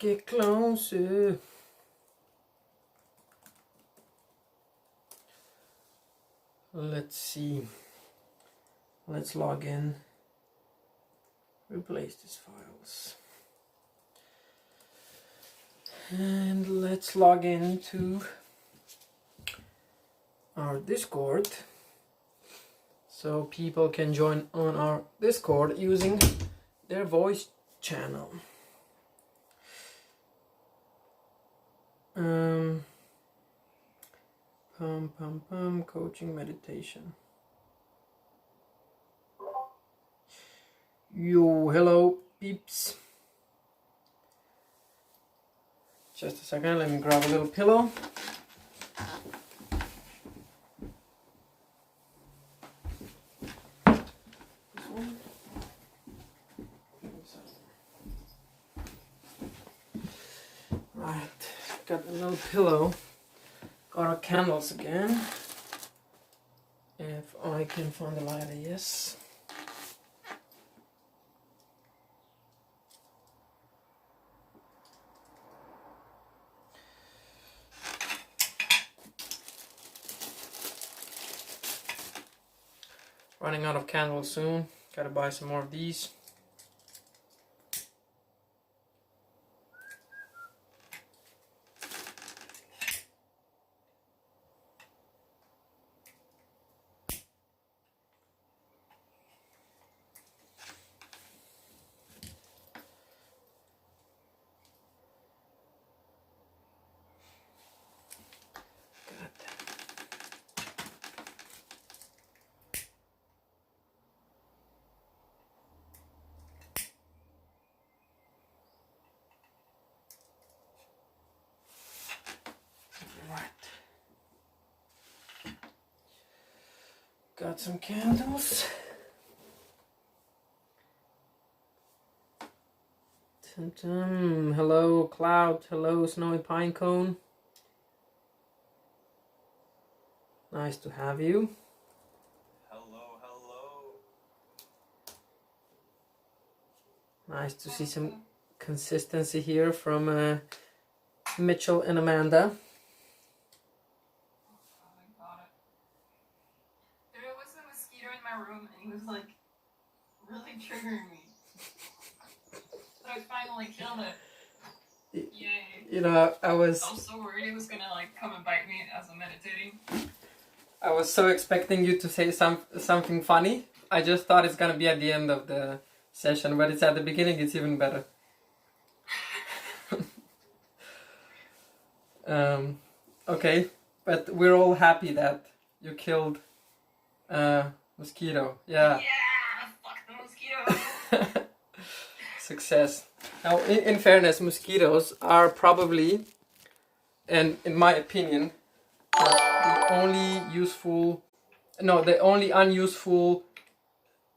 get closer. Let's see. Let's log in. Replace these files. And let's log into our Discord so people can join on our Discord using their voice channel. Coaching meditation. Yo, hello peeps. Just a second, let me grab a little pillow. Right, got a little pillow. Got our candles again. If I can find the lighter, yes. Running out of candles soon. Gotta buy some more of these. Got some candles. Hello cloud, hello snowy pine cone. Nice to have you. Hello, hello. Nice to see some consistency here from Mitchell and Amanda. Room and he was like really triggering me. So I finally killed it. Yay. You know, I was so worried it was gonna like come and bite me as I'm meditating. I was so expecting you to say something funny. I just thought it's gonna be at the end of the session, but it's at the beginning, it's even better. Okay, but we're all happy that you killed mosquito, yeah. Yeah, fuck the mosquito. Success. Now, in fairness, mosquitoes are probably, and in my opinion, the only unuseful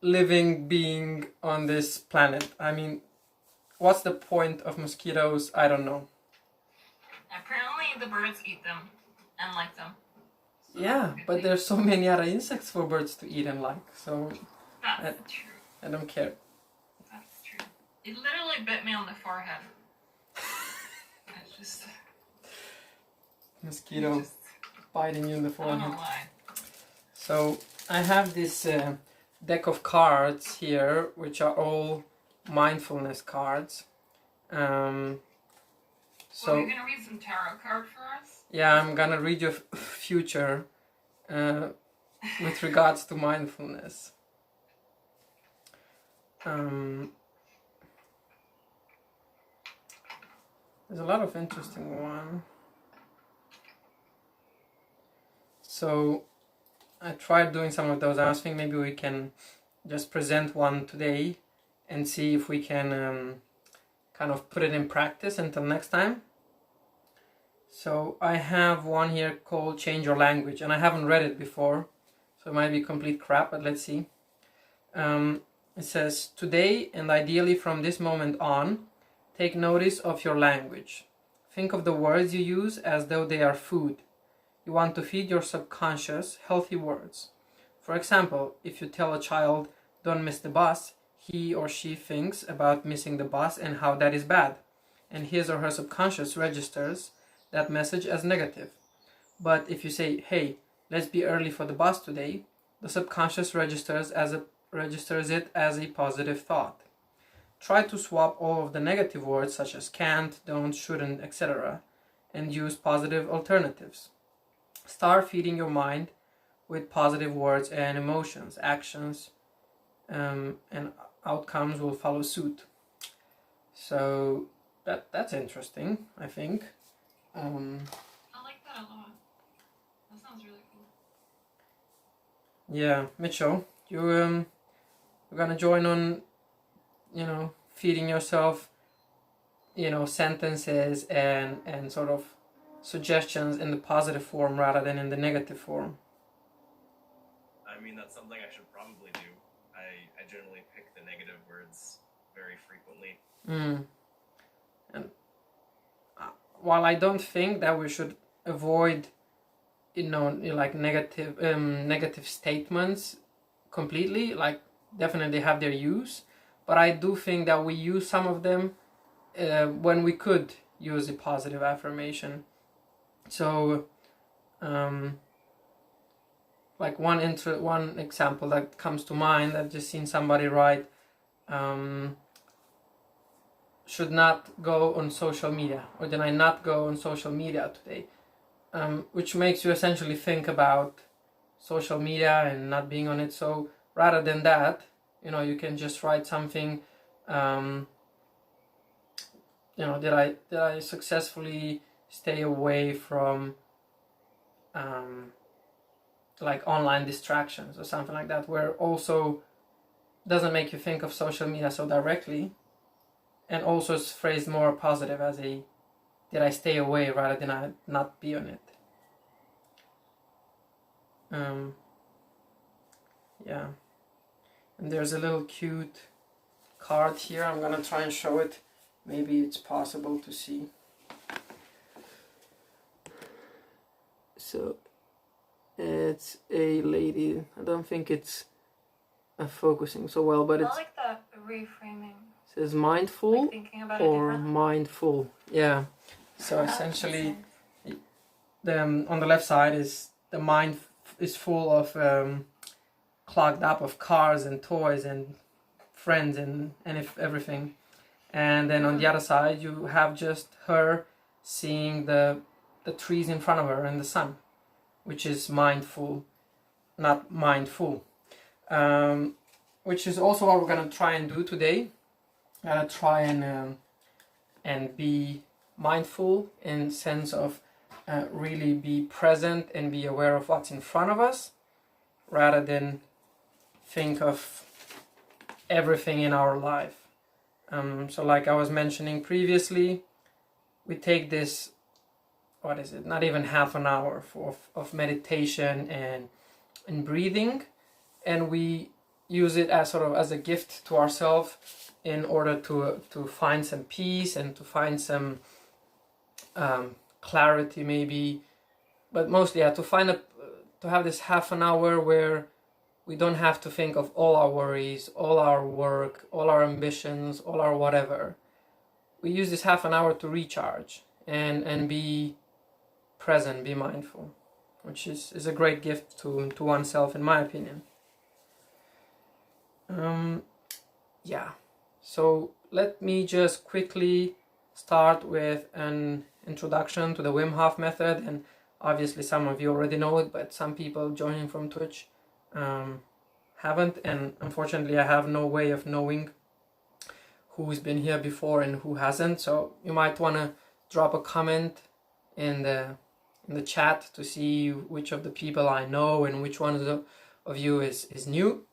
living being on this planet. I mean, what's the point of mosquitoes? I don't know. Apparently the birds eat them and like them. Yeah, but there's so many other insects for birds to eat and like, so that's true. I don't care. That's true. It literally bit me on the forehead. It's just mosquito biting you in the forehead. I don't know why. So I have this deck of cards here, which are all mindfulness cards. So are you gonna read some tarot card for us? Yeah, I'm gonna read your future with regards to mindfulness. There's a lot of interesting one. So I tried doing some of those. I was thinking maybe we can just present one today and see if we can kind of put it in practice until next time. So I have one here called Change Your Language, and I haven't read it before, so it might be complete crap, but let's see. It says, today and ideally from this moment on, take notice of your language. Think of the words you use as though they are food. You want to feed your subconscious healthy words. For example, if you tell a child, don't miss the bus, he or she thinks about missing the bus and how that is bad. and his or her subconscious registers that message as negative. But if you say, hey, let's be early for the bus today, the subconscious registers it as a positive thought. Try to swap all of the negative words such as can't, don't, shouldn't, etc. and use positive alternatives. Start feeding your mind with positive words and emotions, actions, and outcomes will follow suit. So that's interesting, I think. I like that a lot. That sounds really cool. Yeah, Mitchell, you're gonna join on, feeding yourself, sentences and sort of suggestions in the positive form rather than in the negative form. I mean, that's something I should probably do. I generally pick the negative words very frequently. And while I don't think that we should avoid, like negative statements completely, like definitely have their use, but I do think that we use some of them when we could use a positive affirmation. So, like one example that comes to mind, I've just seen somebody write, should not go on social media, or did I not go on social media today? Which makes you essentially think about social media and not being on it. So rather than that, you can just write something, did I successfully stay away from like online distractions or something like that, where also doesn't make you think of social media so directly, and also is phrased more positive as a did I stay away rather than I not be on it. Yeah, and there's a little cute card here. I'm gonna try and show it. Maybe it's possible to see. So it's a lady. I don't think it's focusing so well, but I it's like that reframing. It says mindful Like thinking about or it mindful. Yeah. So essentially, on the left side is the mind is full of clogged up of cars and toys and friends and everything, and then on the other side you have just her seeing the trees in front of her and the sun, which is mindful, not mindful. Which is also what we're gonna try and do today. Try and be mindful in sense of really be present and be aware of what's in front of us, rather than think of everything in our life. So like I was mentioning previously, we take this, not even half an hour of meditation and breathing, and we use it as sort of as a gift to ourselves in order to find some peace and to find some clarity maybe, but mostly to have this half an hour where we don't have to think of all our worries, all our work, all our ambitions, all our whatever. We use this half an hour to recharge and be present, be mindful, which is a great gift to oneself, in my opinion. Yeah, so let me just quickly start with an introduction to the Wim Hof Method, and obviously some of you already know it, but some people joining from Twitch haven't, and unfortunately I have no way of knowing who's been here before and who hasn't, so you might want to drop a comment in the chat to see which of the people I know and which one of you is new.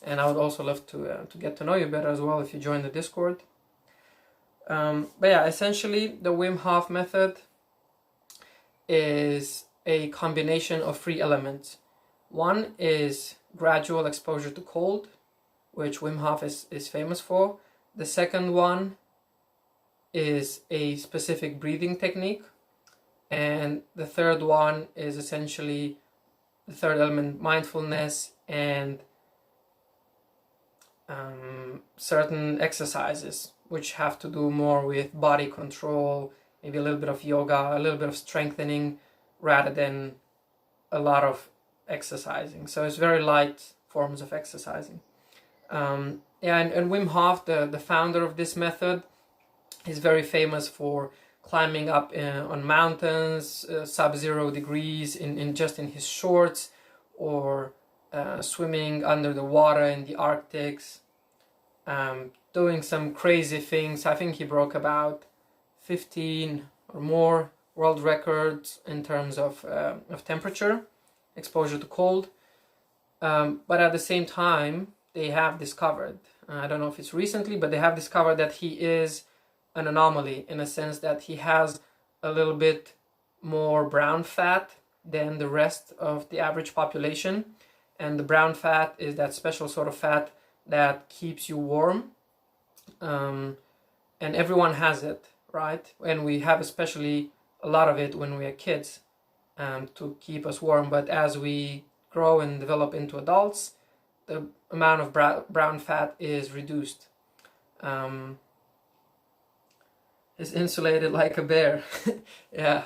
And I would also love to get to know you better as well if you join the Discord. But yeah, essentially the Wim Hof Method is a combination of 3 elements. One is gradual exposure to cold, which Wim Hof is famous for. The second one is a specific breathing technique. And the third one is essentially the third element, mindfulness, and certain exercises which have to do more with body control, maybe a little bit of yoga, a little bit of strengthening, rather than a lot of exercising. So it's very light forms of exercising. Yeah, and Wim Hof, the founder of this method, is very famous for climbing up on mountains, sub-zero degrees in just in his shorts, or swimming under the water in the Arctics, doing some crazy things. I think he broke about 15 or more world records in terms of temperature, exposure to cold. But at the same time, they have discovered, I don't know if it's recently, but they have discovered that he is an anomaly in a sense that he has a little bit more brown fat than the rest of the average population. And the brown fat is that special sort of fat that keeps you warm. And everyone has it, right? And we have especially a lot of it when we are kids, to keep us warm. But as we grow and develop into adults, the amount of brown fat is reduced. Is insulated like a bear. Yeah,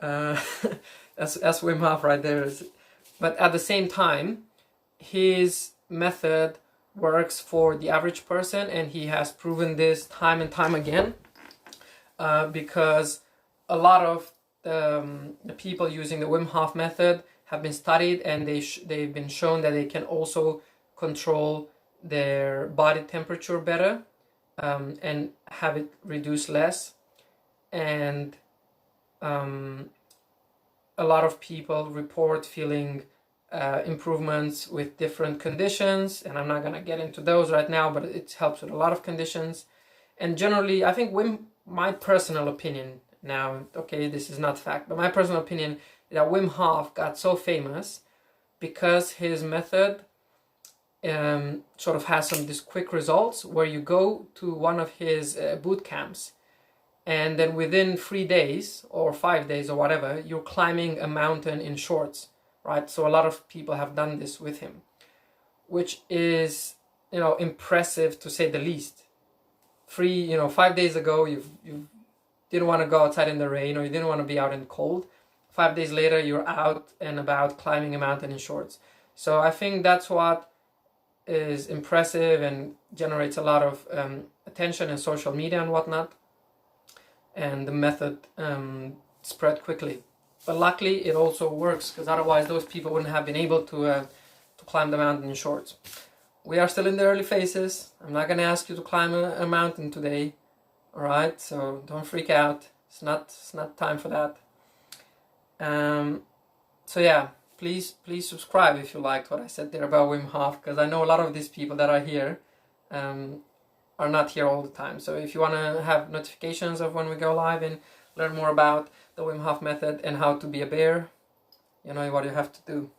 that's Wim Hof right there. But at the same time, his method works for the average person, and he has proven this time and time again, because a lot of the people using the Wim Hof method have been studied, and they've been shown that they can also control their body temperature better, and have it reduce less. And a lot of people report feeling improvements with different conditions, and I'm not going to get into those right now, but it helps with a lot of conditions. And generally, I think my personal opinion now, okay, this is not fact, but my personal opinion is that Wim Hof got so famous because his method sort of has these quick results, where you go to one of his boot camps, and then within 3 days or 5 days or whatever, you're climbing a mountain in shorts, right? So a lot of people have done this with him, which is, impressive to say the least. 5 days ago, you didn't want to go outside in the rain, or you didn't want to be out in the cold. 5 days later, you're out and about climbing a mountain in shorts. So I think that's what is impressive and generates a lot of attention in social media and whatnot. And the method spread quickly. But luckily, it also works, because otherwise those people wouldn't have been able to climb the mountain in shorts. We are still in the early phases. I'm not going to ask you to climb a mountain today. All right, so don't freak out. It's not time for that. So yeah, please subscribe if you liked what I said there about Wim Hof, because I know a lot of these people that are here are not here all the time. So if you want to have notifications of when we go live and learn more about the Wim Hof method and how to be a bear, you know what you have to do.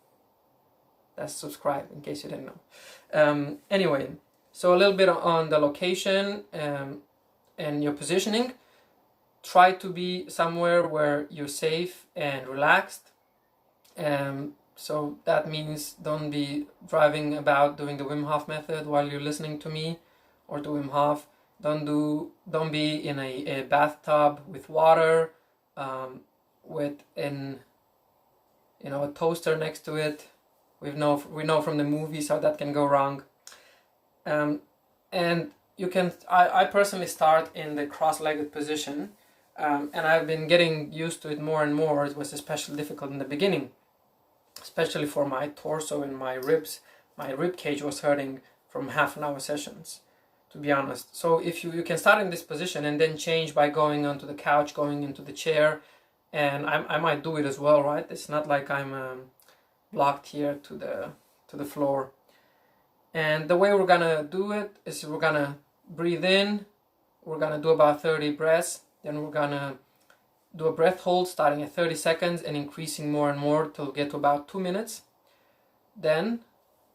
That's subscribe, in case you didn't know. Anyway, so a little bit on the location and your positioning. Try to be somewhere where you're safe and relaxed. So that means don't be driving about doing the Wim Hof method while you're listening to me or to Wim Hof. Don't be in a bathtub with water, with a toaster next to it. We know from the movies how that can go wrong. And you can. I personally start in the cross-legged position, and I've been getting used to it more and more. It was especially difficult in the beginning, especially for my torso and my ribs. My rib cage was hurting from half-an-hour sessions, to be honest. So if you can start in this position and then change by going onto the couch, going into the chair, and I might do it as well, right? It's not like I'm blocked here to the floor. And the way we're gonna do it is we're gonna breathe in. We're gonna do about 30 breaths. Then we're gonna do a breath hold starting at 30 seconds and increasing more and more till we get to about 2 minutes. Then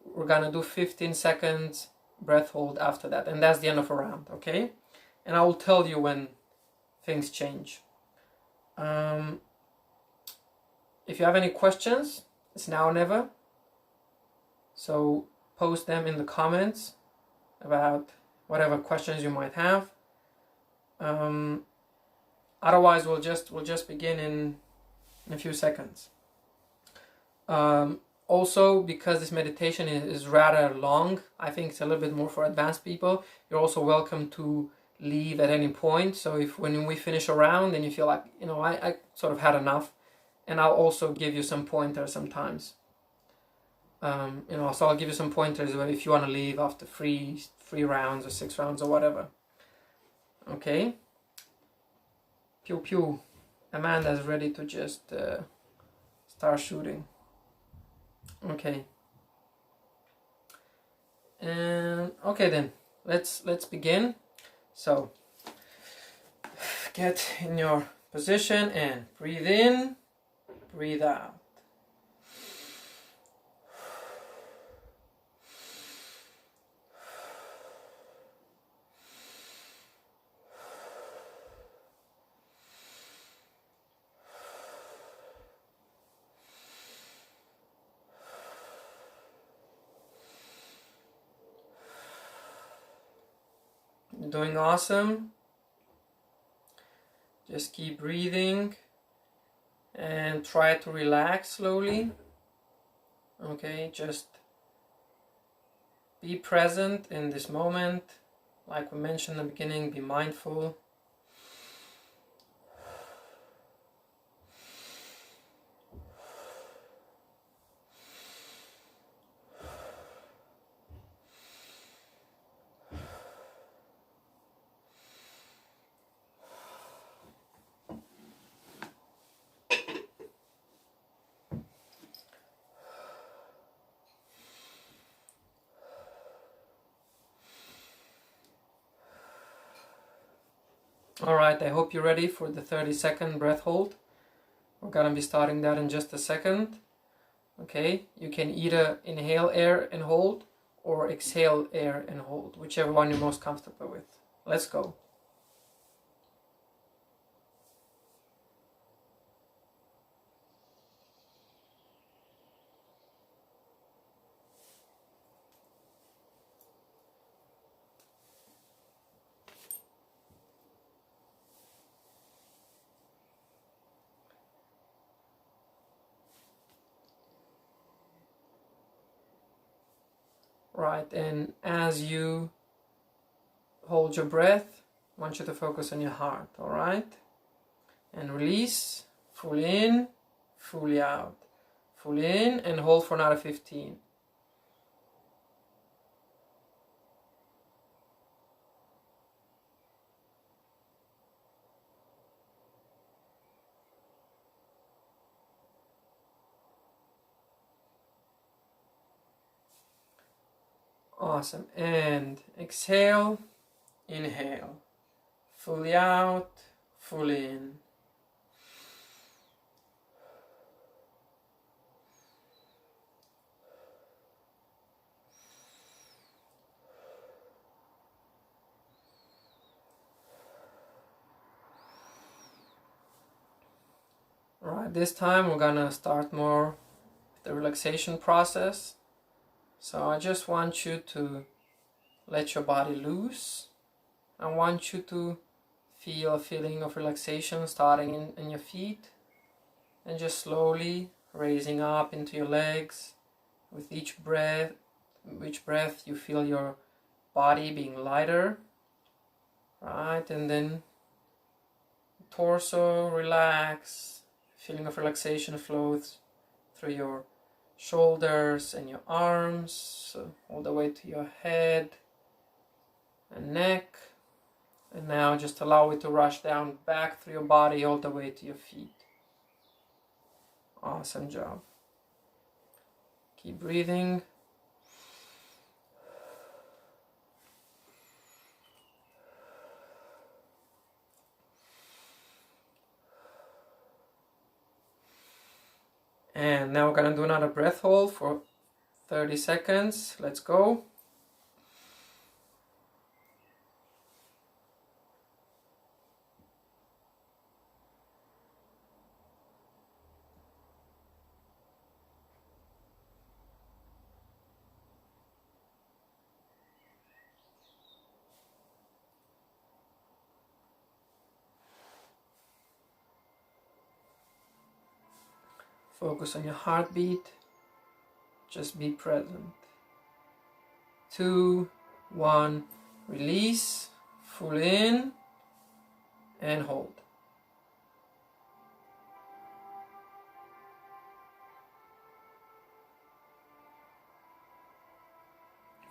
we're gonna do 15 seconds breath hold after that, and that's the end of a round, okay? And I will tell you when things change. If you have any questions, it's now or never. So post them in the comments, about whatever questions you might have. Otherwise, we'll just begin in a few seconds. Also, because this meditation is rather long, I think it's a little bit more for advanced people. You're also welcome to leave at any point. So if when we finish a round and you feel like, I sort of had enough, and I'll also give you some pointers sometimes. So I'll give you some pointers if you want to leave after three rounds or 6 rounds or whatever. Okay. Pew pew. Amanda's ready to just start shooting. Okay. And okay then, let's begin. So get in your position and breathe in, breathe out. You're doing awesome. Just keep breathing and try to relax slowly. Okay, just be present in this moment. Like we mentioned in the beginning, be mindful. Alright, I hope you're ready for the 30-second breath hold. We're gonna be starting that in just a second. Okay, you can either inhale air and hold or exhale air and hold, whichever one you're most comfortable with. Let's go. Right, and as you hold your breath, I want you to focus on your heart, alright? And release, fully in, fully out. Fully in and hold for another 15. Awesome, and exhale, inhale. Fully out, fully in. Alright, this time we're gonna start more with the relaxation process. So I just want you to let your body loose. I want you to feel a feeling of relaxation starting in your feet and just slowly raising up into your legs. With each breath you feel your body being lighter, right? And then torso relax, feeling of relaxation flows through your shoulders and your arms, all the way to your head and neck. And now just allow it to rush down back through your body all the way to your feet. Awesome job. Keep breathing. And now we're gonna do another breath hold for 30 seconds. Let's go. Focus on your heartbeat. Just be present. 2, 1, release, full in, and hold.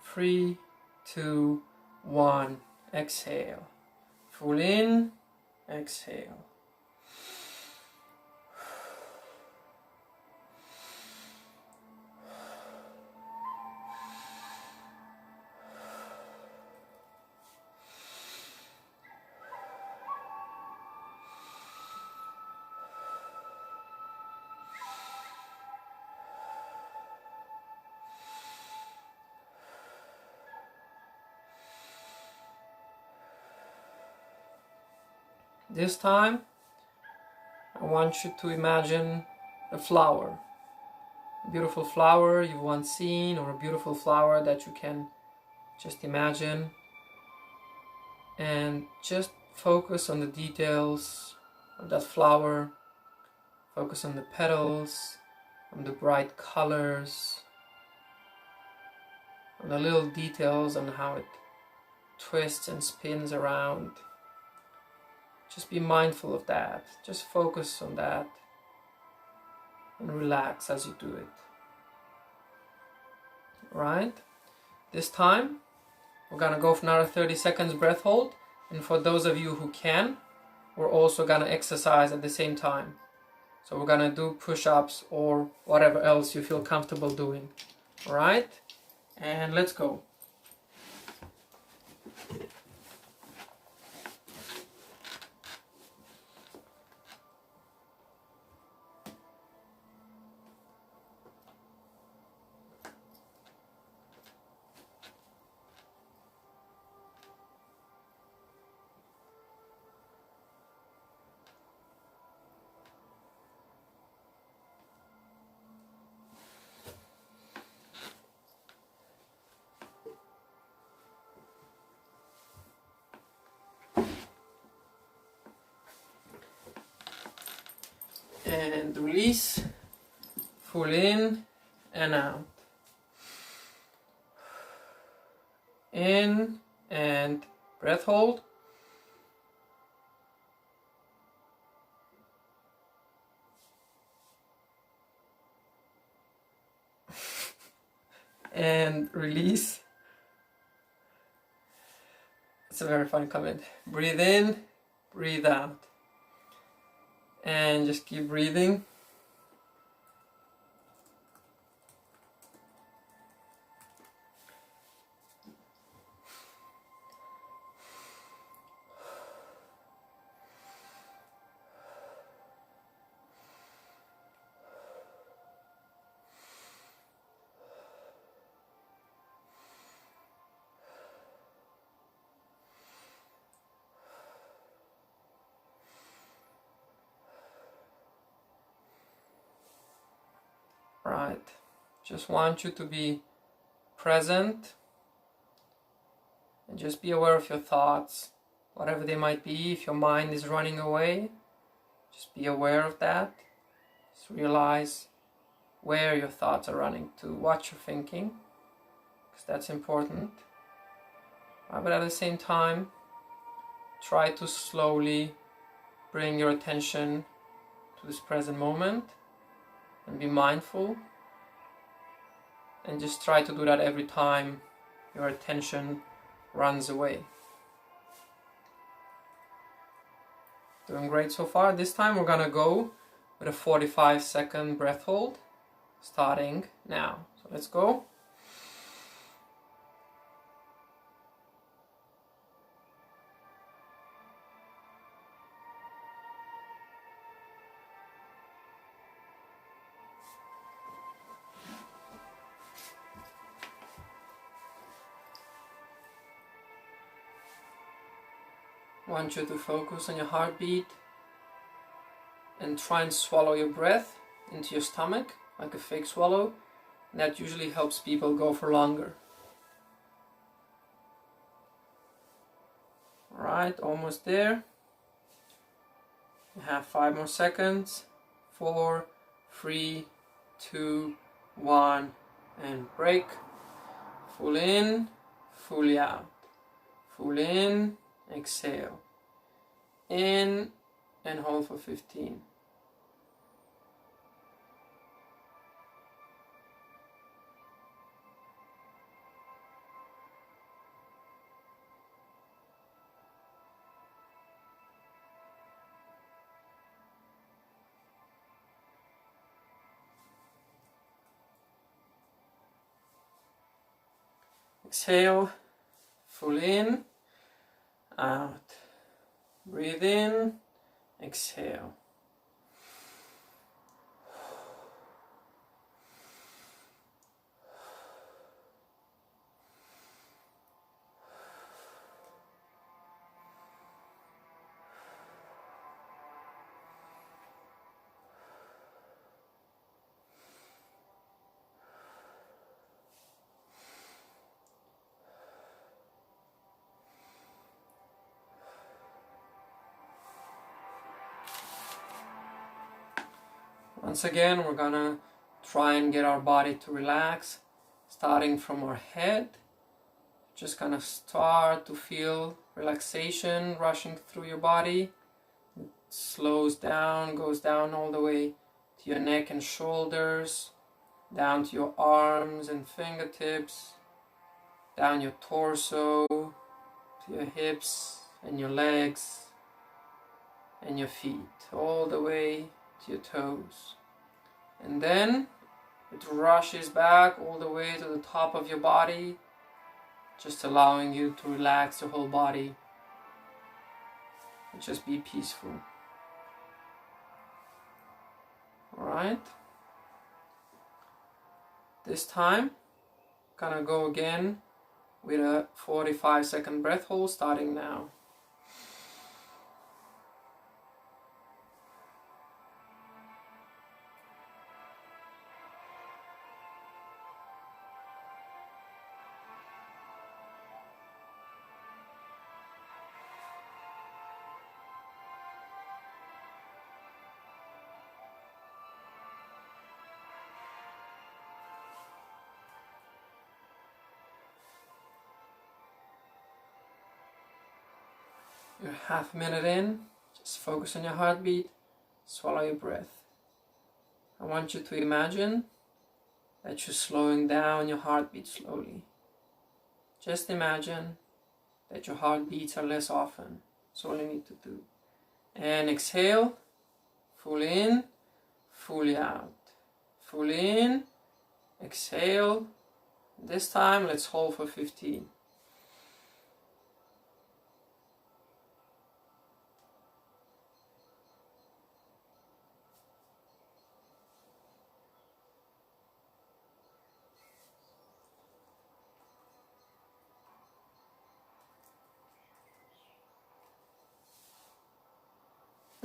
3, 2, 1, exhale. Full in, exhale. This time, I want you to imagine a flower. A beautiful flower you've once seen, or a beautiful flower that you can just imagine. And just focus on the details of that flower. Focus on the petals, on the bright colors, on the little details on how it twists and spins around. Just be mindful of that. Just focus on that and relax as you do it. Right? This time, we're gonna go for another 30 seconds breath hold. And for those of you who can, we're also gonna exercise at the same time. So we're gonna do push-ups or whatever else you feel comfortable doing. Alright? And let's go. And release, full in and out. In and breath hold. And release. It's a very funny comment. Breathe in, breathe out. And just keep breathing. Right. Just want you to be present and just be aware of your thoughts, whatever they might be. If your mind is running away, just be aware of that. Just realize where your thoughts are running to, what you're thinking, because that's important. But at the same time, try to slowly bring your attention to this present moment and be mindful, and just try to do that every time your attention runs away. Doing great so far. This time we're gonna go with a 45-second breath hold, starting now. So let's go. I want you to focus on your heartbeat and try and swallow your breath into your stomach like a fake swallow. And that usually helps people go for longer. Alright, almost there. You have 5 more seconds. 4, 3, 2, 1, and break. Full in, fully out. Full in, exhale. In and hold for 15. Exhale, full in, out. Breathe in, exhale. Once again, we're gonna try and get our body to relax, starting from our head. Just kind of start to feel relaxation rushing through your body. It slows down, goes down all the way to your neck and shoulders, down to your arms and fingertips, down your torso, to your hips and your legs and your feet, all the way to your toes. And then it rushes back all the way to the top of your body, just allowing you to relax your whole body and just be peaceful. Alright? This time, gonna go again with a 45-second breath hold starting now. You're half a minute in, just focus on your heartbeat, swallow your breath. I want you to imagine that you're slowing down your heartbeat slowly. Just imagine that your heartbeats are less often. That's all you need to do. And exhale, fully in, fully out. Fully in, exhale. This time let's hold for 15.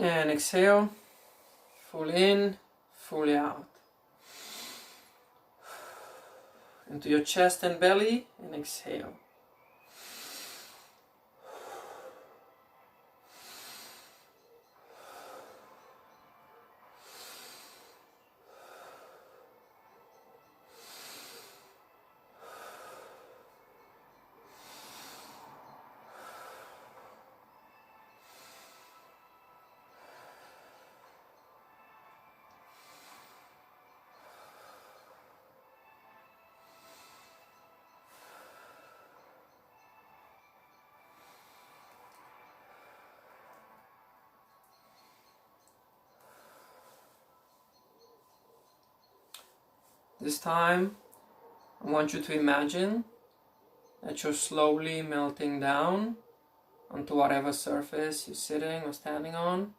And exhale, full in, fully out. Into your chest and belly, and exhale. This time, I want you to imagine that you're slowly melting down onto whatever surface you're sitting or standing on.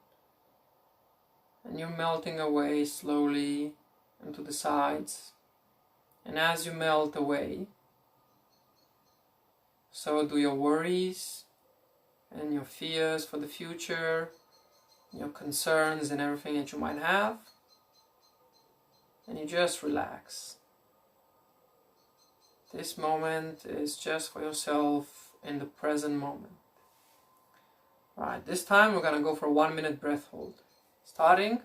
And you're melting away slowly into the sides. And as you melt away, so do your worries and your fears for the future, your concerns and everything that you might have. And you just relax. This moment is just for yourself in the present moment. Right, this time we're gonna go for a 1 minute breath hold. Starting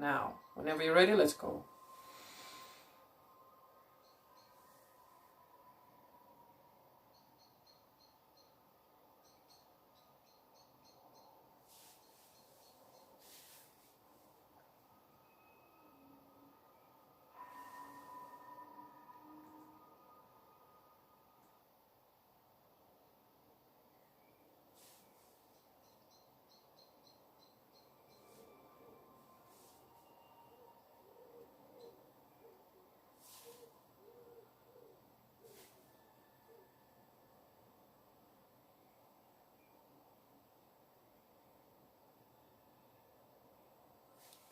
now. Whenever you're ready, let's go.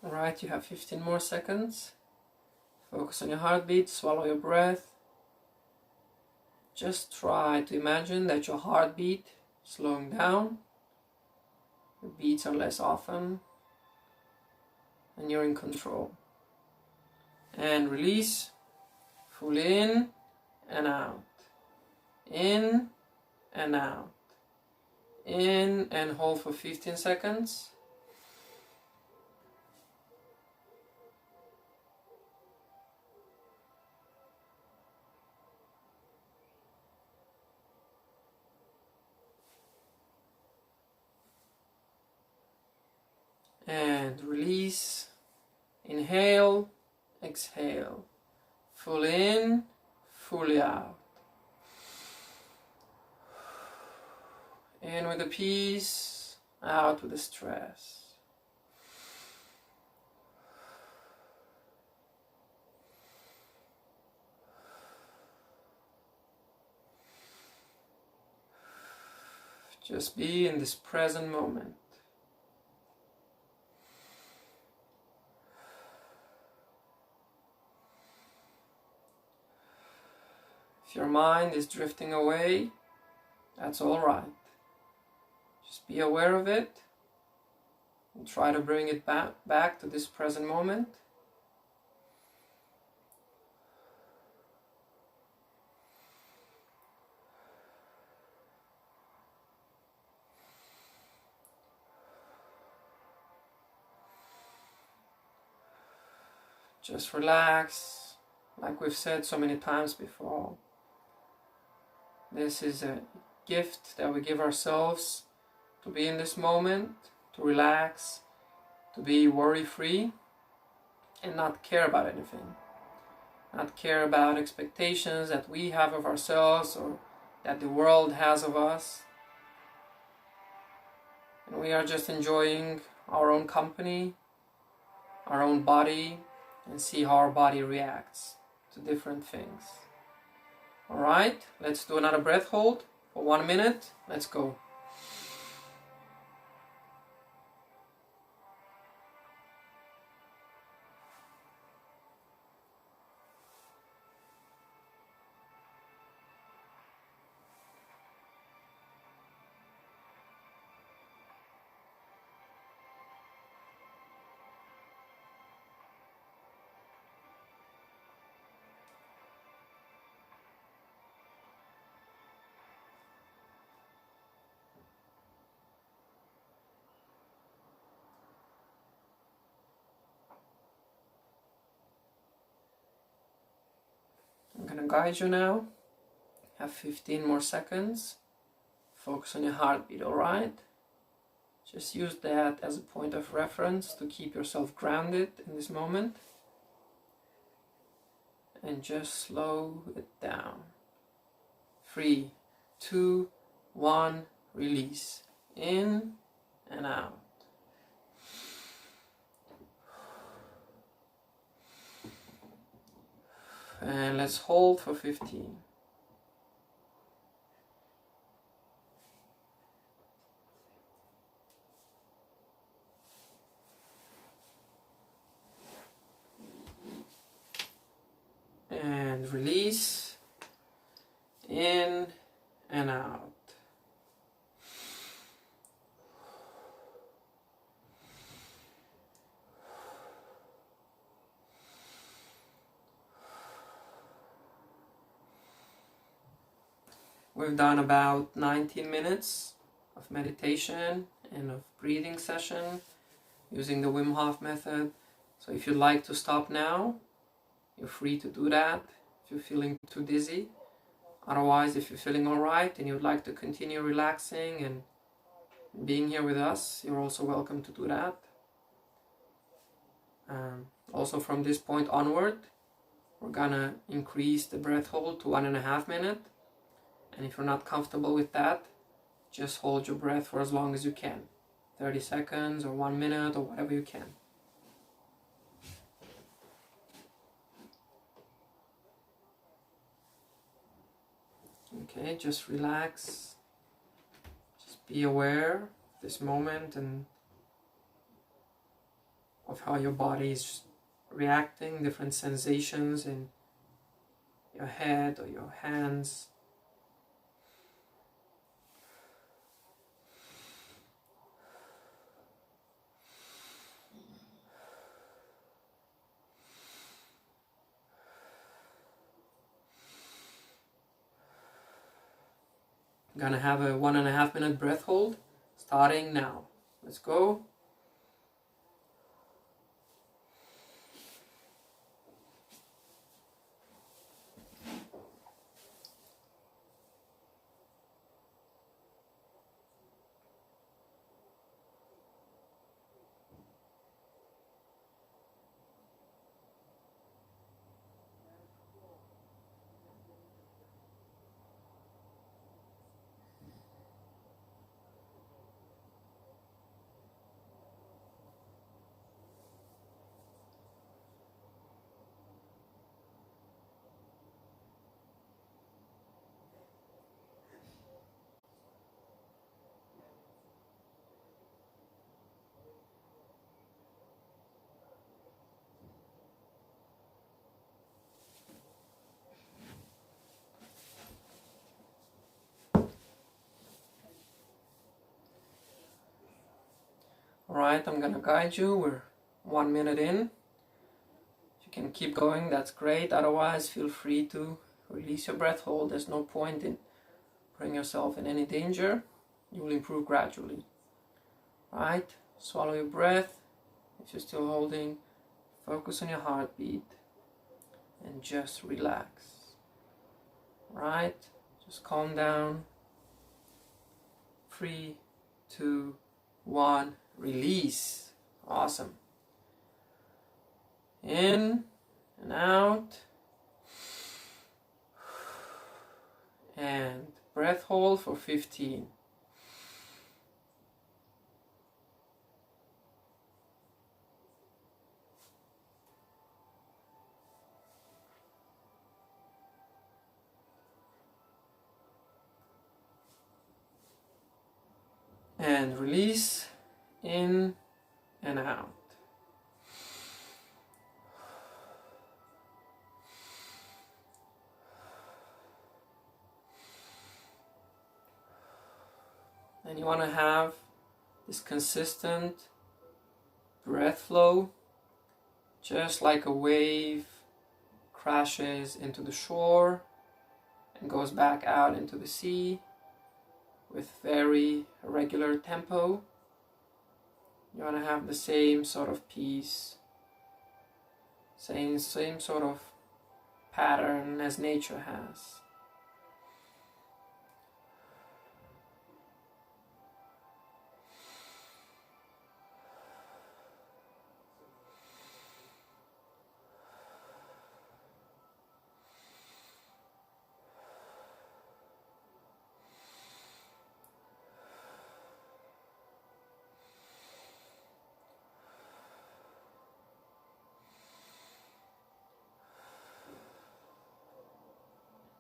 Alright, you have 15 more seconds. Focus on your heartbeat, swallow your breath. Just try to imagine that your heartbeat is slowing down. Your beats are less often. And you're in control. And release. Full in and out. In and out. In and hold for 15 seconds. And release. Inhale, exhale. Full in, fully out. In with the peace, out with the stress. Just be in this present moment. If your mind is drifting away, that's all right. Just be aware of it and try to bring it back to this present moment. Just relax, like we've said so many times before. This is a gift that we give ourselves to be in this moment, to relax, to be worry-free, and not care about anything. Not care about expectations that we have of ourselves or that the world has of us. And we are just enjoying our own company, our own body, and see how our body reacts to different things. Alright, let's do another breath hold for 1 minute. Let's go. I'm gonna guide you now. Have 15 more seconds. Focus on your heartbeat, alright? Just use that as a point of reference to keep yourself grounded in this moment. And just slow it down. 3, 2, 1, release. In and out. And let's hold for 15. And release. In and out. We've done about 19 minutes of meditation and of breathing session using the Wim Hof Method. So if you'd like to stop now, you're free to do that if you're feeling too dizzy. Otherwise, if you're feeling alright and you'd like to continue relaxing and being here with us, you're also welcome to do that. Also from this point onward, we're gonna increase the breath hold to 1.5 minutes. And if you're not comfortable with that, just hold your breath for as long as you can. 30 seconds or 1 minute or whatever you can. Okay, just relax. Just be aware of this moment and of how your body is reacting, different sensations in your head or your hands. I'm gonna have a 1.5 minute breath hold starting now. Let's go. Alright, I'm gonna guide you. We're 1 minute in. If you can keep going, that's great. Otherwise, feel free to release your breath hold. There's no point in putting yourself in any danger. You will improve gradually. Right? Swallow your breath. If you're still holding, focus on your heartbeat and just relax. Right? Just calm down. 3, 2, 1. Release. Awesome. In and out. And breath hold for 15. And release. In and out. And you want to have this consistent breath flow, just like a wave crashes into the shore and goes back out into the sea with very regular tempo. You want to have the same sort of piece, same sort of pattern as nature has.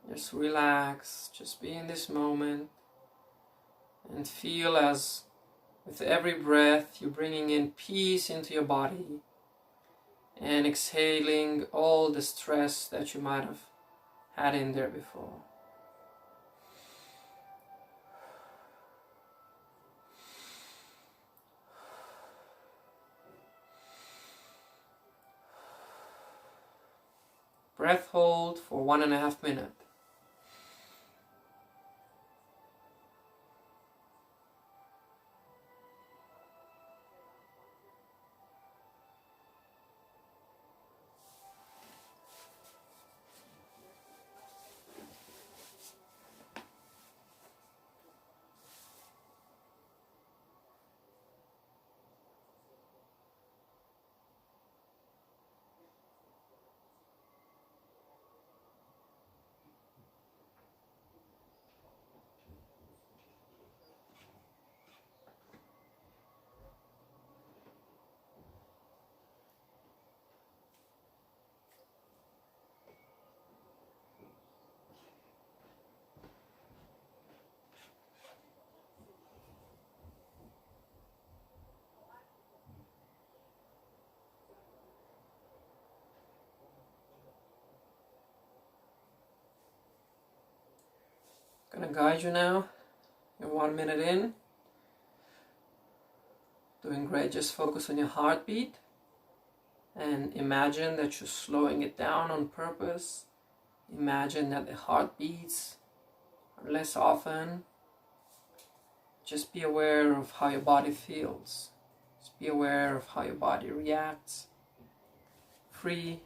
Just relax, just be in this moment and feel as with every breath you're bringing in peace into your body and exhaling all the stress that you might have had in there before. Breath hold for 1.5 minutes. I'm gonna guide you now. You're 1 minute in. Doing great. Just focus on your heartbeat and imagine that you're slowing it down on purpose. Imagine that the heartbeats are less often. Just be aware of how your body feels. Just be aware of how your body reacts. 3,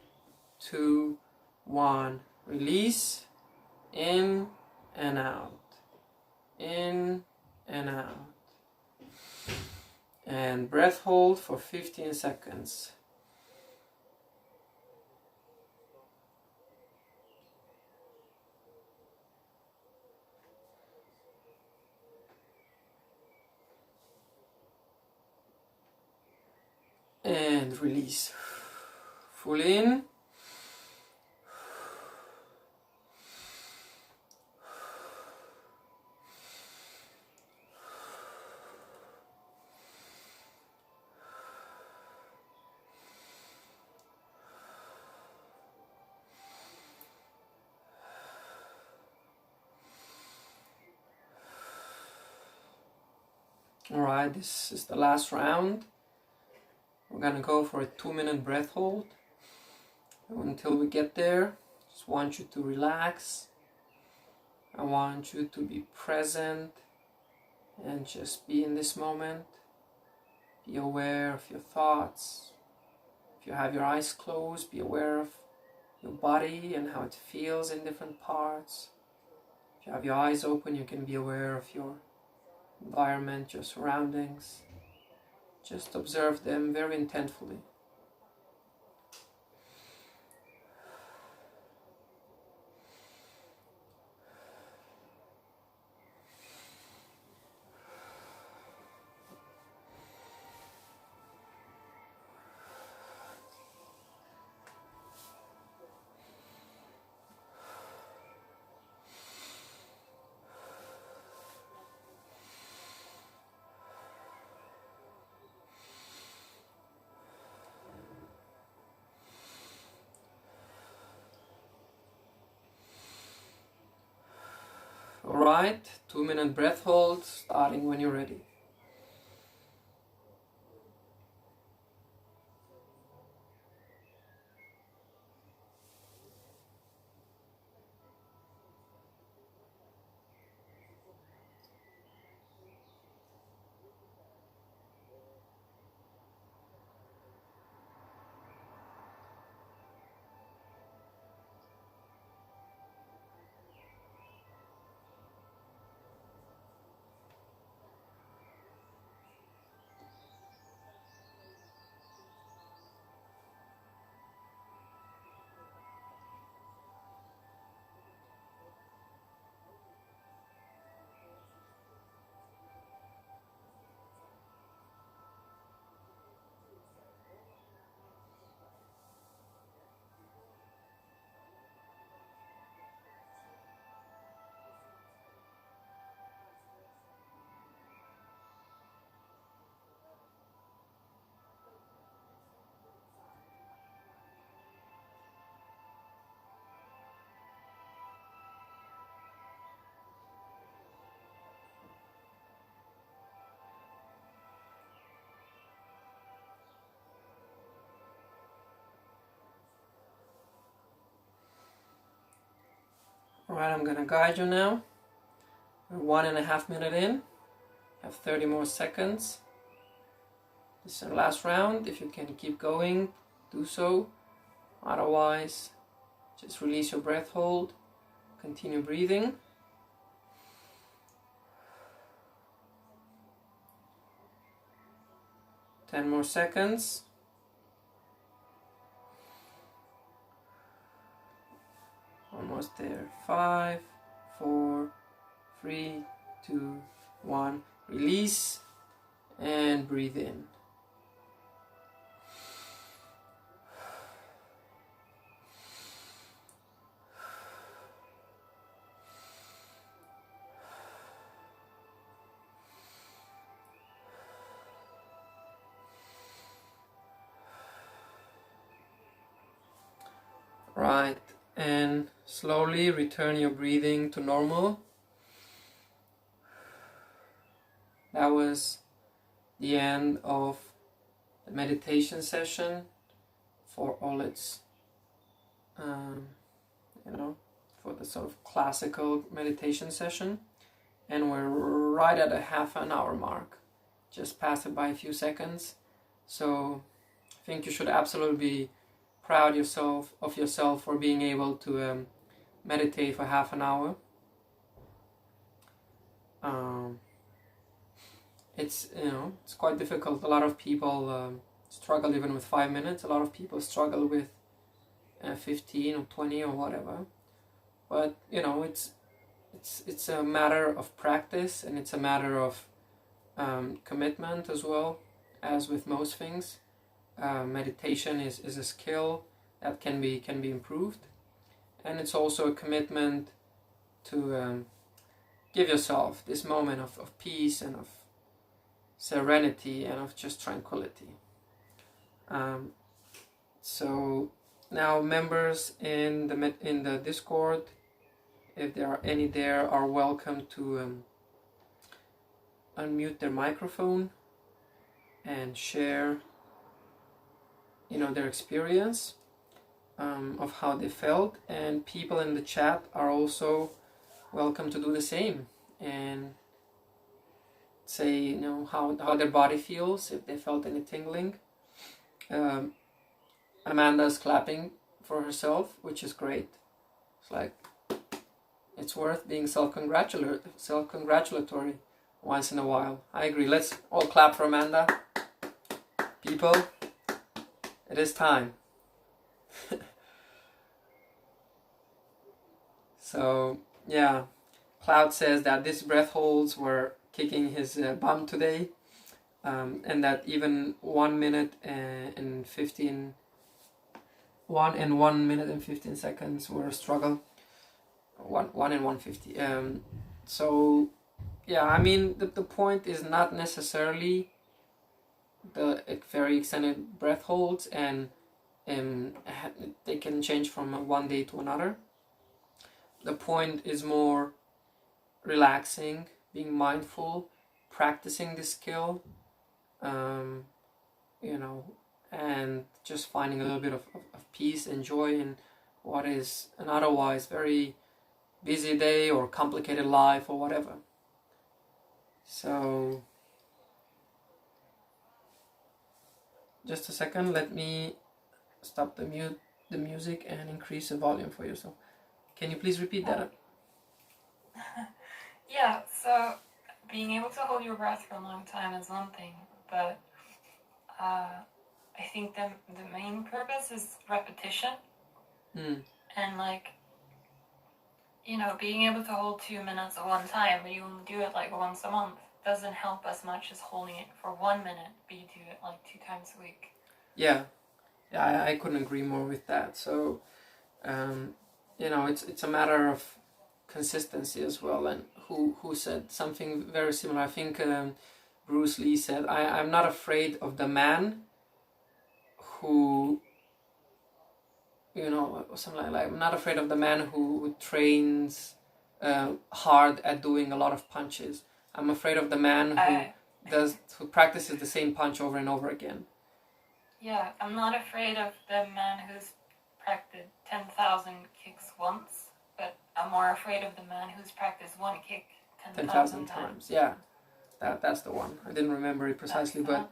2, 1. Release. In and out. In and out. And breath hold for 15 seconds. And release. Full in. Alright, this is the last round. We're gonna go for a 2-minute breath hold. Until we get there, just want you to relax. I want you to be present and just be in this moment. Be aware of your thoughts. If you have your eyes closed, be aware of your body and how it feels in different parts. If you have your eyes open, you can be aware of your environment, your surroundings. Just observe them very intentfully. Alright, 2-minute breath hold, starting when you're ready. Alright, I'm gonna guide you now. We're 1.5 minutes in. Have 30 more seconds. This is our last round. If you can keep going, do so. Otherwise, just release your breath hold. Continue breathing. Ten more seconds. Almost there. 5, 4, 3, 2, 1. Release and breathe in. Right, and slowly return your breathing to normal. that was the end of the meditation session for all its, for the sort of classical meditation session. And we're right at a half an hour mark. Just passed it by a few seconds. So I think you should absolutely be proud of yourself for being able to meditate for half an hour. It's quite difficult. A lot of people struggle even with 5 minutes. A lot of people struggle with 15 or 20 or whatever. But it's a matter of practice, and it's a matter of commitment as well. As with most things, meditation is a skill that can be improved, and it's also a commitment to give yourself this moment of peace and of serenity and of just tranquility. So now members in the Discord, if there are any there, are welcome to unmute their microphone and share their experience of how they felt. And people in the chat are also welcome to do the same and say how their body feels, if they felt any tingling. Amanda's clapping for herself, which is great. It's like, it's worth being self-congratulatory once in a while. I agree. Let's all clap for Amanda. People, it is time. So, yeah. Cloud says that these breath holds were kicking his bum today, and that even 1 minute and 15 seconds were a struggle. 1 and 150. So yeah, I mean the point is not necessarily the very extended breath holds, and they can change from one day to another. The point is more relaxing, being mindful, practicing the skill, and just finding a little bit of peace and joy in what is an otherwise very busy day or complicated life or whatever. So just a second, let me stop the music and increase the volume for you. So can you please repeat that? Yeah, so being able to hold your breath for a long time is one thing, but I think the main purpose is repetition. And being able to hold 2 minutes at one time, but you only do it like once a month, doesn't help as much as holding it for 1 minute, but you do it like 2 times a week. Yeah, I couldn't agree more with that. So, it's a matter of consistency as well. And who said something very similar? I think Bruce Lee said, I'm not afraid of the man who, something like I'm not afraid of the man who trains hard at doing a lot of punches. I'm afraid of the man who practices the same punch over and over again. Yeah, I'm not afraid of the man who's practiced 10,000 kicks once, but I'm more afraid of the man who's practiced one kick 10,000 times. Yeah, that's the one. I didn't remember it precisely, but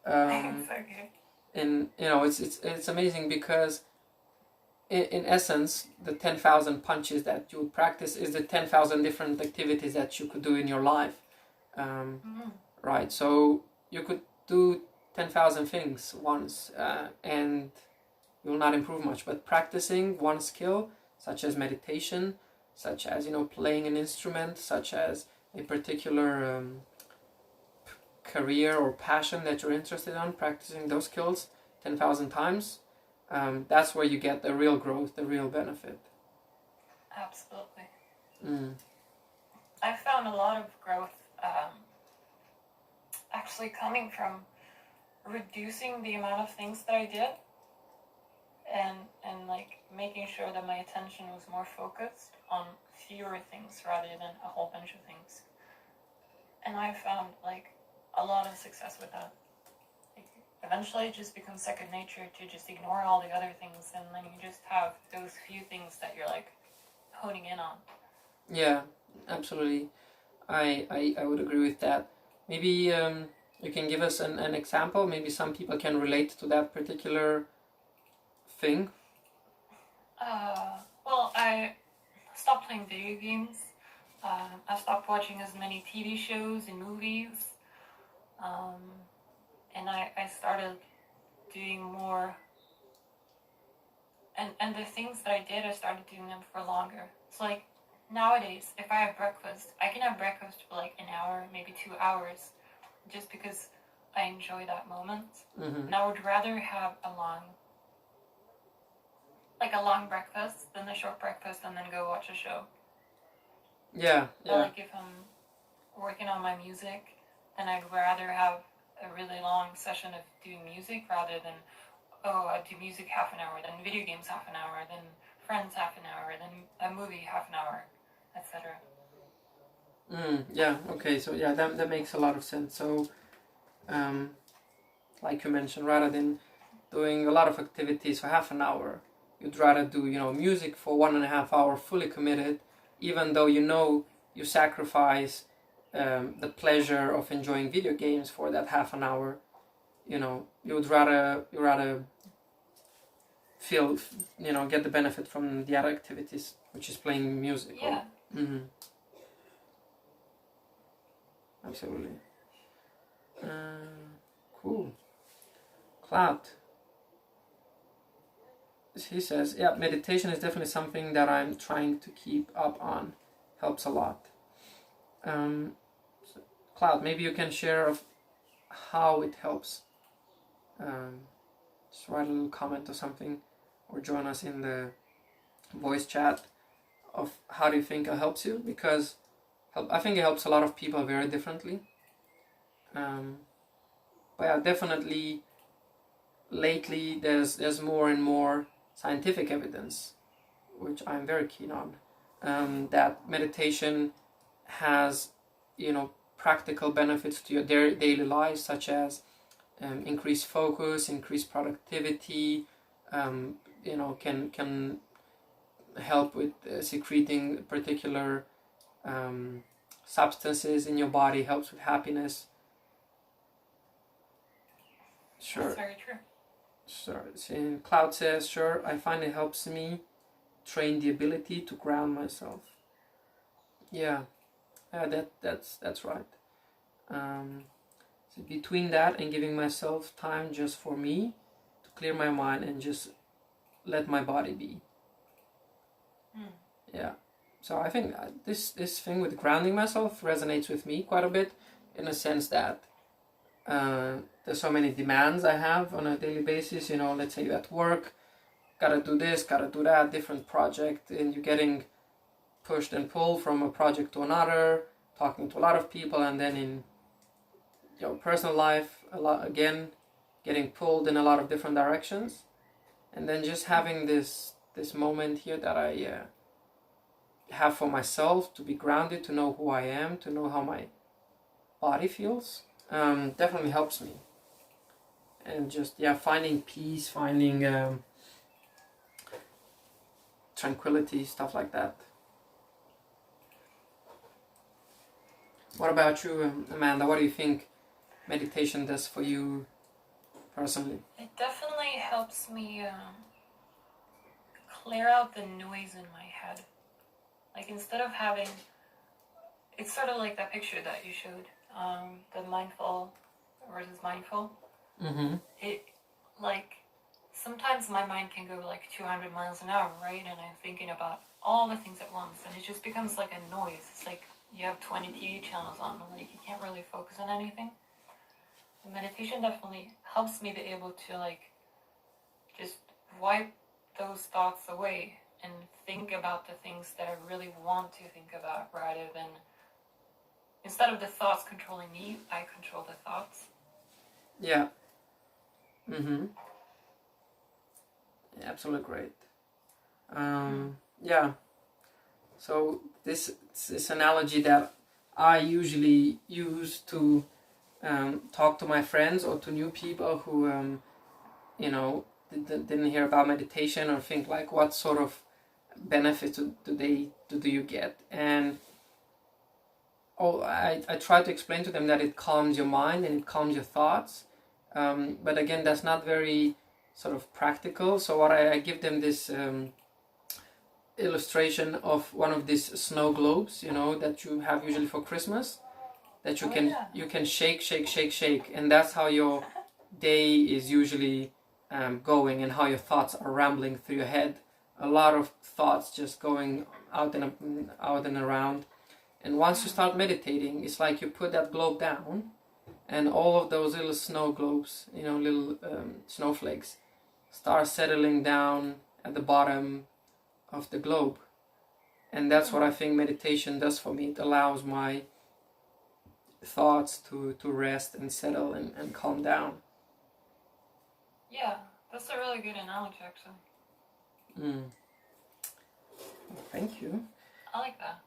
it's okay. And it's amazing because in essence, the 10,000 punches that you would practice is the 10,000 different activities that you could do in your life, right? So you could do 10,000 things once, and you will not improve much. But practicing one skill, such as meditation, such as playing an instrument, such as a particular career or passion that you're interested in, practicing those skills 10,000 times, that's where you get the real growth, the real benefit. Absolutely. I found a lot of growth actually coming from reducing the amount of things that I did and making sure that my attention was more focused on fewer things rather than a whole bunch of things. and I found like a lot of success with that. Like, eventually it just becomes second nature to just ignore all the other things, and then you just have those few things that you're like honing in on. Yeah, absolutely. I would agree with that. Maybe you can give us an example. Maybe some people can relate to that particular thing. Well, I stopped playing video games. I stopped watching as many TV shows and movies. And I started doing more. And the things that I did, I started doing them for longer. So like nowadays, if I have breakfast, I can have breakfast for like an hour, maybe 2 hours, just because I enjoy that moment. Mm-hmm. And I would rather have a long breakfast than a short breakfast and then go watch a show. Yeah. But like if I'm working on my music, then I'd rather have a really long session of doing music rather than, oh, I do music half an hour, then video games half an hour, then friends half an hour, then a movie half an hour, etc. Yeah, okay, so yeah, that makes a lot of sense. So, like you mentioned, rather than doing a lot of activities for half an hour, you'd rather do, music for 1.5 hours fully committed, even though you sacrifice the pleasure of enjoying video games for that half an hour. You'd rather feel, get the benefit from the other activities, which is playing music. Yeah. Mm-hmm. Absolutely. Cool. Cloud. He says, yeah, meditation is definitely something that I'm trying to keep up on. Helps a lot. Cloud, maybe you can share of how it helps. Just write a little comment or something, or join us in the voice chat of how do you think it helps you, because I think it helps a lot of people very differently. But yeah, definitely lately there's more and more scientific evidence, which I'm very keen on, that meditation has practical benefits to your daily life, such as increased focus, increased productivity, can help with secreting particular substances in your body, helps with happiness. Sure. That's very true. Sure. And Cloud says, sure, I find it helps me train the ability to ground myself. Yeah, that's right. So between that and giving myself time just for me to clear my mind and just let my body be. Yeah. So I think this thing with grounding myself resonates with me quite a bit, in a sense that there's so many demands I have on a daily basis. Let's say you're at work, gotta do this, gotta do that, different project, and you're getting pushed and pulled from a project to another, talking to a lot of people, and then in your personal life, getting pulled in a lot of different directions, and then just having this moment here that I have for myself, to be grounded, to know who I am, to know how my body feels, definitely helps me. And just finding peace, finding tranquility, stuff like that. What about you, Amanda? What do you think meditation does for you personally? It definitely helps me clear out the noise in my head. Like, instead of having, it's sort of like that picture that you showed, the mindful versus mindful. Mm-hmm. It, like, sometimes my mind can go like 200 miles an hour, right? And I'm thinking about all the things at once, and it just becomes like a noise. It's like you have 20 TV channels on, and like you can't really focus on anything. And meditation definitely helps me be able to like just wipe those thoughts away and think about the things that I really want to think about, rather than, instead of the thoughts controlling me, I control the thoughts. Yeah. Mm-hmm. Yeah, absolutely great. Yeah. So this analogy that I usually use to talk to my friends or to new people who you know, didn't hear about meditation or think like, what sort of benefits do you get? And I try to explain to them that it calms your mind and it calms your thoughts. But again, that's not very sort of practical. So what I give them this illustration of one of these snow globes, you know, that you have usually for Christmas, that you can shake, and that's how your day is usually going, and how your thoughts are rambling through your head. A lot of thoughts just going out and around. And once you start meditating, it's like you put that globe down, and all of those little snow globes, you know, little snowflakes, start settling down at the bottom of the globe. And that's what I think meditation does for me. It allows my thoughts to rest and settle and calm down. Yeah, that's a really good analogy, actually. Thank you. I like that.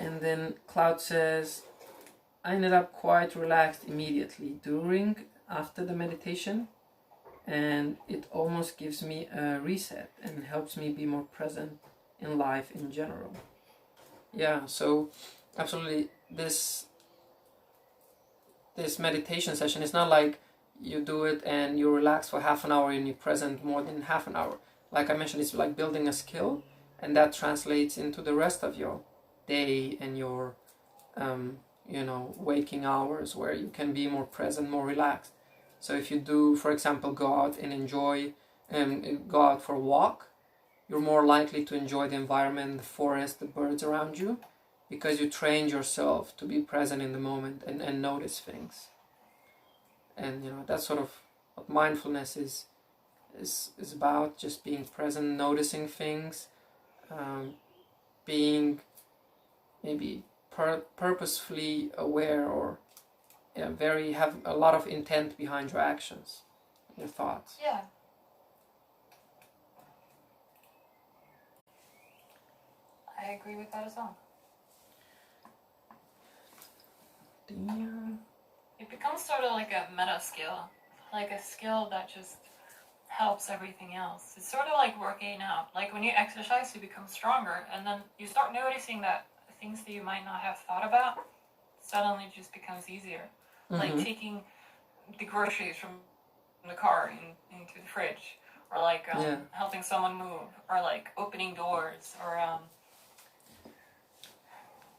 And then Cloud says, I ended up quite relaxed immediately after the meditation, and it almost gives me a reset and helps me be more present in life in general. Yeah, so absolutely, this meditation session is not like you do it and you relax for half an hour and you're present more than half an hour. Like I mentioned, it's like building a skill, and that translates into the rest of your day and your waking hours, where you can be more present, more relaxed. So if you do, for example, go out for a walk, you're more likely to enjoy the environment, the forest, the birds around you, because you trained yourself to be present in the moment and notice things. And that's sort of what mindfulness is about, just being present, noticing things, being maybe purposefully aware, or have a lot of intent behind your actions, your thoughts. Yeah. I agree with that as well. It becomes sort of like a meta skill, like a skill that just helps everything else. It's sort of like working out. Like when you exercise, you become stronger, and then you start noticing that things that you might not have thought about suddenly just becomes easier. Like taking the groceries from the car into the fridge, or like helping someone move, or like opening doors, or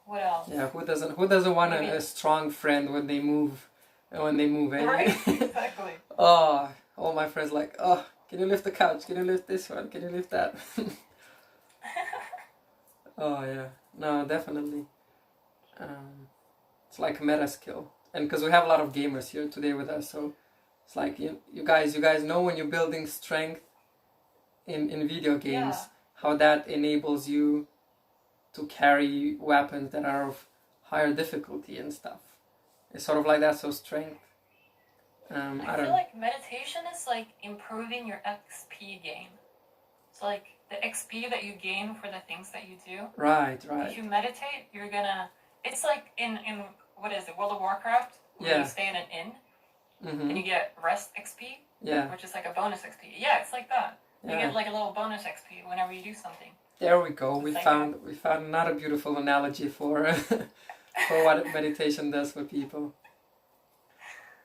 what else? Yeah, who doesn't want a strong friend when they move in? Right, exactly. Oh, all my friends like, oh, can you lift the couch? Can you lift this one? Can you lift that? Oh yeah, no, definitely. It's like a meta skill, and because we have a lot of gamers here today with us, so it's like you guys know, when you're building strength in video games, how that enables you to carry weapons that are of higher difficulty and stuff. It's sort of like that, so strength. I feel like meditation is like improving your XP gain. So like the XP that you gain for the things that you do. Right. If you meditate, you're gonna. It's like in what is it, World of Warcraft, where you stay in an inn, and you get rest XP, which is like a bonus XP. Yeah, it's like that. You get like a little bonus XP whenever you do something. There we go. We found another beautiful analogy for for what meditation does for people.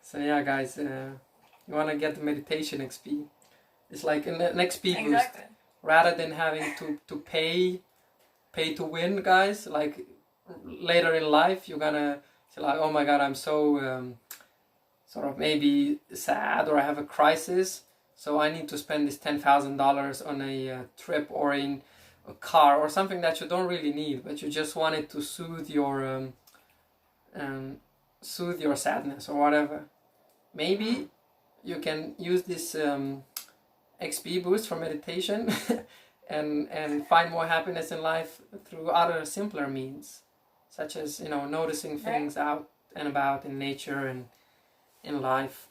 So yeah, guys, you want to get the meditation XP. It's like an XP boost. Rather than having to pay to win, guys. Like later in life, you're gonna say like, oh my god, I'm so sort of maybe sad, or I have a crisis, so I need to spend this $10,000 on a trip, or in a car, or something that you don't really need, but you just want it to soothe your sadness or whatever. Maybe you can use this XP boost for meditation and find more happiness in life through other simpler means, such as noticing things out and about in nature and in life.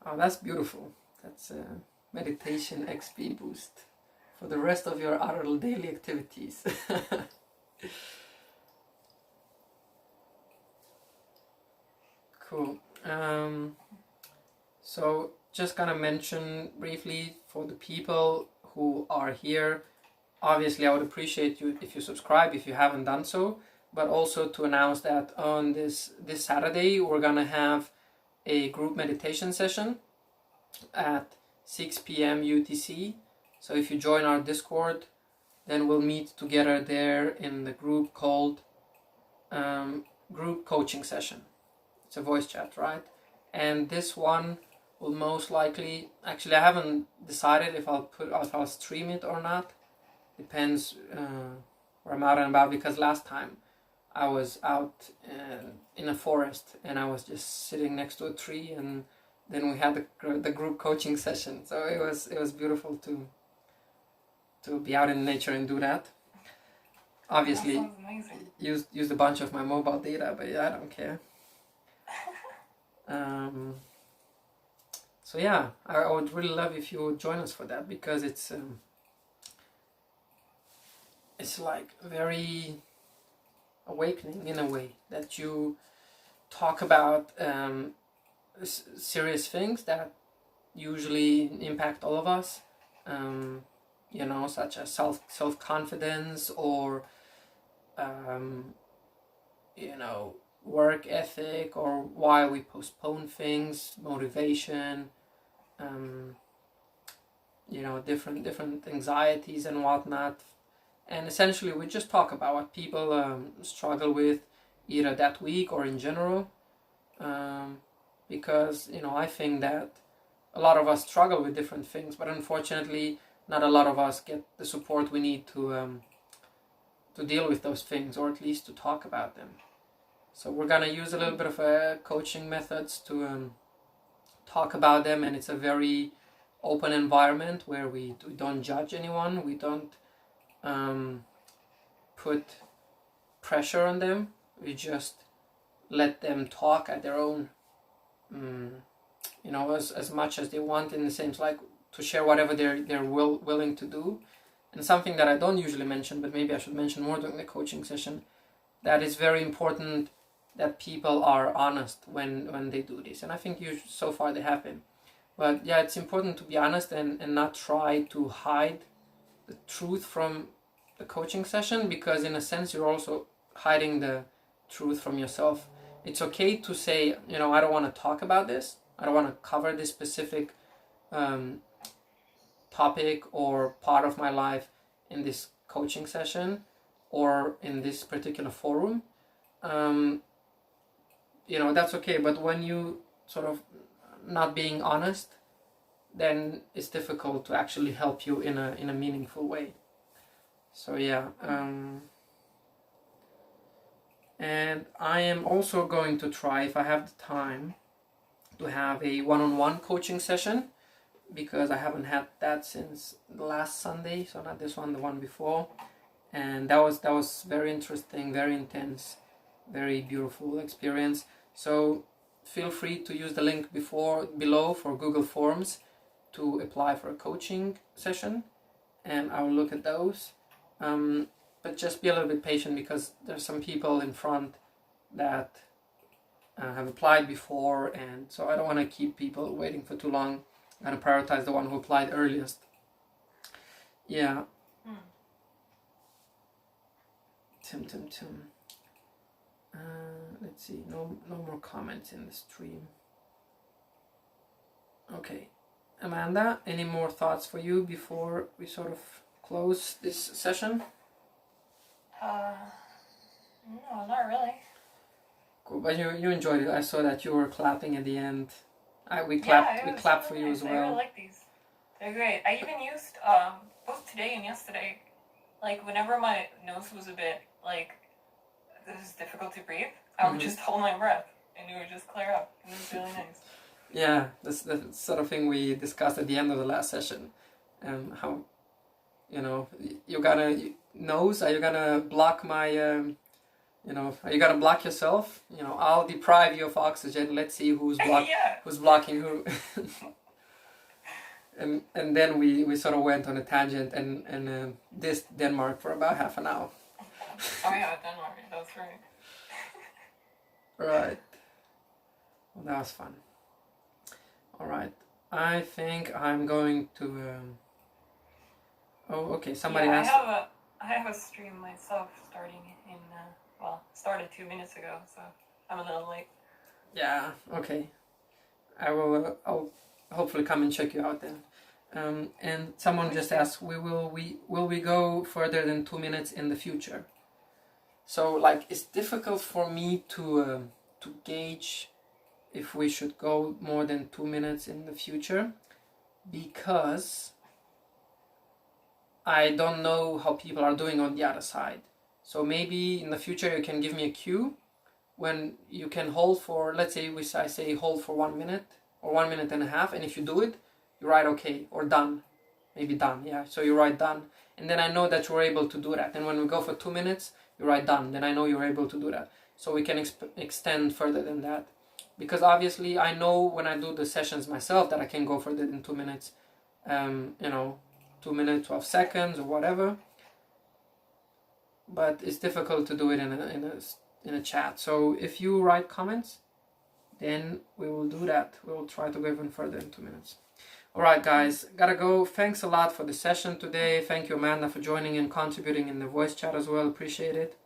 Oh, that's beautiful. That's a meditation XP boost. for the rest of your other daily activities. Cool. So just gonna mention briefly for the people who are here, obviously I would appreciate you if you subscribe if you haven't done so, but also to announce that on this Saturday we're gonna have a group meditation session at 6 p.m. UTC. So if you join our Discord, then we'll meet together there in the group called Group Coaching Session. It's a voice chat, right? And this one will most likely, actually I haven't decided if I'll stream it or not. Depends where I'm out and about, because last time I was out in a forest and I was just sitting next to a tree, and then we had the group coaching session. So it was beautiful to be out in nature and do that. Obviously, used a bunch of my mobile data, but yeah, I don't care. So yeah, I would really love if you would join us for that, because it's like very awakening in a way that you talk about serious things that usually impact all of us, you know, such as self-confidence or you know, work ethic, or why we postpone things, motivation, you know, different anxieties and whatnot. And essentially we just talk about what people struggle with either that week or in general, because, you know, I think that a lot of us struggle with different things, but unfortunately not a lot of us get the support we need to deal with those things, or at least to talk about them. So we're gonna use a little bit of coaching methods to talk about them, and it's a very open environment where we don't judge anyone, we don't put pressure on them, we just let them talk at their own, you know, as much as they want, in the sense like to share whatever they're willing to do. And something that I don't usually mention, but maybe I should mention more during the coaching session, that is very important, that people are honest when they do this. And I think so far they have been. But yeah, it's important to be honest and not try to hide the truth from the coaching session, because in a sense you're also hiding the truth from yourself. It's okay to say, you know, I don't want to talk about this, I don't want to cover this specific topic or part of my life in this coaching session or in this particular forum. You know, that's okay, but when you sort of not being honest, then it's difficult to actually help you in a meaningful way. So yeah, and I am also going to try, if I have the time, to have a one-on-one coaching session, because I haven't had that since the last Sunday, so not this one, the one before, and that was very interesting, very intense, very beautiful experience. So feel free to use the link below for Google Forms to apply for a coaching session, and I will look at those. But just be a little bit patient, because there's some people in front that have applied before, and so I don't want to keep people waiting for too long. I'm going to prioritize the one who applied earliest. Yeah. Tim. Let's see, no more comments in the stream. Okay. Amanda, any more thoughts for you before we sort of close this session? No, not really. Cool, but you enjoyed it. I saw that you were clapping at the end. We clapped for you as well. I really like these. They're great. I even used both today and yesterday, like whenever my nose was a bit like this is difficult to breathe, I would just hold my breath and it would just clear up. And it was really nice. Yeah, that's the sort of thing we discussed at the end of the last session. How, you know, you gotta nose. Are you gonna block my? You know, are you gonna block yourself? You know, I'll deprive you of oxygen. Let's see who's who's blocking who. and then we sort of went on a tangent and dissed Denmark for about half an hour. Oh yeah, Denmark, that's right. Right. Well, that was fun. All right. I think I'm going to. Oh, okay. Somebody asked. I have a stream myself starting in started 2 minutes ago, so I'm a little late. Yeah. Okay. I will. I'll hopefully come and check you out then. And someone just asked, will we go further than 2 minutes in the future? So like, it's difficult for me to gauge if we should go more than 2 minutes in the future, because I don't know how people are doing on the other side. So maybe in the future you can give me a cue when you can hold for, let's say I say hold for 1 minute or 1 minute and a half, and if you do it, you write okay or done, maybe done, yeah. So you write done, and then I know that you're able to do that. And when we go for 2 minutes, you write done, then I know you're able to do that. So we can extend further than that, because obviously I know when I do the sessions myself that I can go further than 2 minutes, 2 minutes 12 seconds or whatever. But it's difficult to do it in a chat. So if you write comments, then we will do that. We will try to go even further in 2 minutes. Alright guys, gotta go. Thanks a lot for the session today. Thank you, Amanda, for joining and contributing in the voice chat as well. Appreciate it.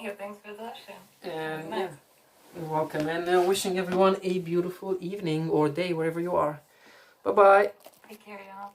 Yeah, thanks for the session. And nice. yeah, you're welcome. And wishing everyone a beautiful evening or day wherever you are. Bye bye. Take care, y'all.